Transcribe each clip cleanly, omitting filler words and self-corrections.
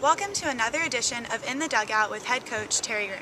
Welcome to another edition of In the Dugout with head coach Terry Rooney.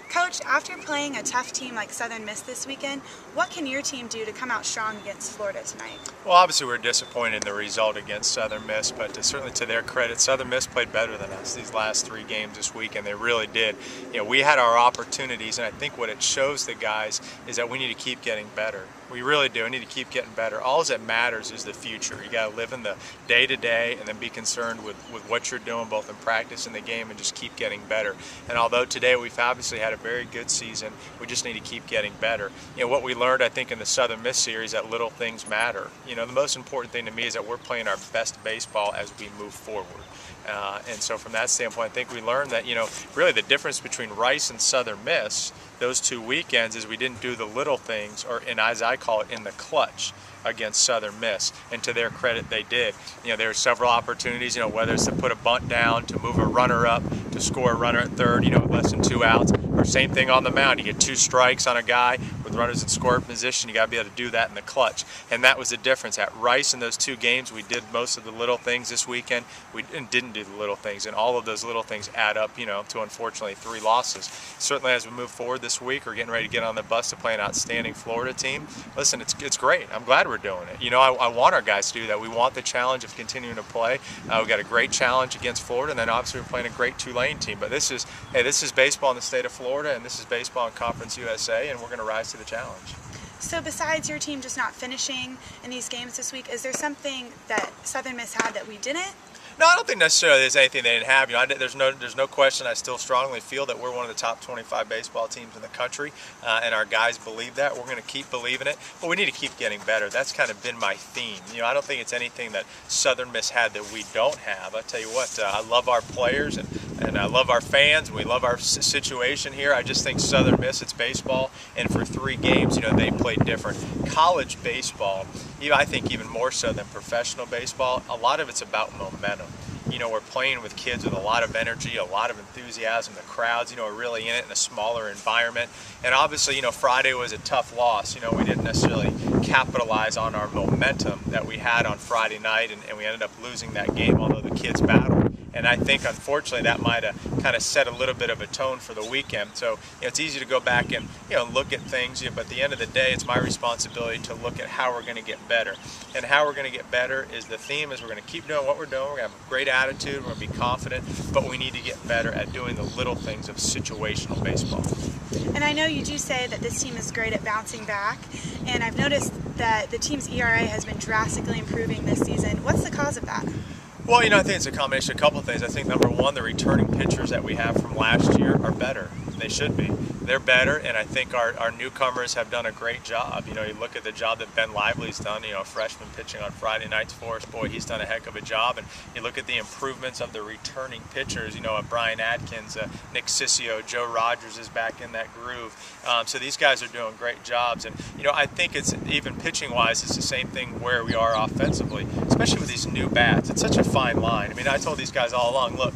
Coach, after playing a tough team like Southern Miss this weekend, what can your team do to come out strong against Florida tonight? Well, obviously we're disappointed in the result against Southern Miss, but certainly to their credit, Southern Miss played better than us these last 3 games this weekend. They really did. You know, we had our opportunities, and I think what it shows the guys is that we need to keep getting better. We really do. We need to keep getting better. All that matters is the future. You got to live in the day-to-day and then be concerned with what you're doing both in practice and the game and just keep getting better. And although today we've obviously had a very good season, we just need to keep getting better. You know, what we learned, I think, in the Southern Miss series, that little things matter. You know, the most important thing to me is that we're playing our best baseball as we move forward. And so from that standpoint, I think we learned that, you know, really the difference between Rice and Southern Miss those 2 weekends is we didn't do the little things, or in, as I call it, in the clutch against Southern Miss. And to their credit, they did. You know, there were several opportunities, you know, whether it's to put a bunt down, to move a runner up, to score a runner at third, you know, less than 2 outs, or same thing on the mound. You get 2 strikes on a guy with runners in scoring position. You got to be able to do that in the clutch. And that was the difference. At Rice in those 2 games, we did most of the little things. This weekend, we didn't do the little things. And all of those little things add up, you know, to unfortunately 3 losses. Certainly as we move forward this week, we're getting ready to get on the bus to play an outstanding Florida team. Listen, it's great. I'm glad we're doing it. You know, I want our guys to do that. We want the challenge of continuing to play. We've got a great challenge against Florida, and then obviously we're playing a great Tulane team. But this is baseball in the state of Florida, and this is baseball in Conference USA, and we're going to rise to the challenge. So besides your team just not finishing in these games this week, is there something that Southern Miss had that we didn't? No, I don't think necessarily there's anything they didn't have. You know, there's no question. I still strongly feel that we're one of the top 25 baseball teams in the country, and our guys believe that. We're going to keep believing it, but we need to keep getting better. That's kind of been my theme. You know, I don't think it's anything that Southern Miss had that we don't have. I tell you what, I love our players and I love our fans. We love our situation here. I just think Southern Miss, it's baseball, and for 3 games, you know, they played different. College baseball, you know, I think even more so than professional baseball, a lot of it's about momentum. You know, we're playing with kids with a lot of energy, a lot of enthusiasm. The crowds, you know, are really in it in a smaller environment. And obviously, you know, Friday was a tough loss. You know, we didn't necessarily capitalize on our momentum that we had on Friday night, and we ended up losing that game, although the kids battled. And I think, unfortunately, that might have kind of set a little bit of a tone for the weekend. So, you know, it's easy to go back and, you know, look at things, you know, but at the end of the day, it's my responsibility to look at how we're going to get better. And how we're going to get better is the theme is we're going to keep doing what we're doing. We're going to have a great attitude. We're going to be confident, but we need to get better at doing the little things of situational baseball. And I know you do say that this team is great at bouncing back, and I've noticed that the team's ERA has been drastically improving this season. What's the cause of that? Well, you know, I think it's a combination of a couple of things. I think, number one, the returning pitchers that we have from last year are better. They should be. They're better, and I think our newcomers have done a great job. You know, you look at the job that Ben Lively's done, you know, a freshman pitching on Friday nights for us. Boy, he's done a heck of a job. And you look at the improvements of the returning pitchers, you know, Brian Atkins, Nick Sissio, Joe Rogers is back in that groove. So these guys are doing great jobs. And, you know, I think it's even pitching-wise, it's the same thing where we are offensively, especially with these new bats. It's such a fine line. I mean, I told these guys all along, look,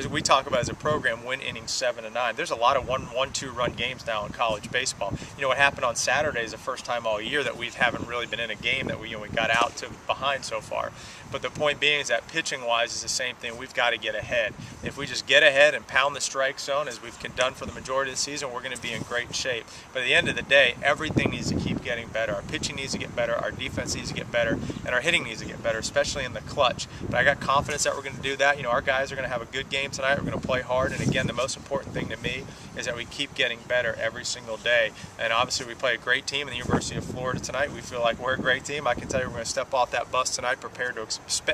we talk about as a program, win innings 7 to 9. There's a lot of 1-2 run games now in college baseball. You know, what happened on Saturday is the first time all year that we haven't really been in a game that we got out to behind so far. But the point being is that pitching-wise is the same thing. We've got to get ahead. If we just get ahead and pound the strike zone as we've done for the majority of the season, we're going to be in great shape. But at the end of the day, everything needs to keep getting better. Our pitching needs to get better, our defense needs to get better, and our hitting needs to get better, especially in the clutch. But I got confidence that we're going to do that. You know, our guys are going to have a good game tonight. We're going to play hard. And again, the most important thing to me is that we keep getting better every single day. And obviously, we play a great team in the University of Florida tonight. We feel like we're a great team. I can tell you we're going to step off that bus tonight prepared to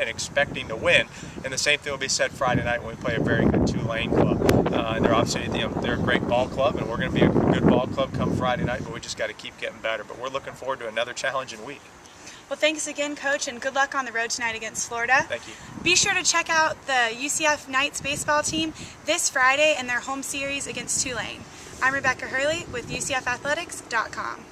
expecting to win. And the same thing will be said Friday night when we play a very good Tulane club. And they're obviously, you know, they're a great ball club, and we're going to be a good ball club come Friday night, but we just got to keep getting better. But we're looking forward to another challenging week. Well, thanks again, Coach, and good luck on the road tonight against Florida. Thank you. Be sure to check out the UCF Knights baseball team this Friday in their home series against Tulane. I'm Rebecca Hurley with UCFathletics.com.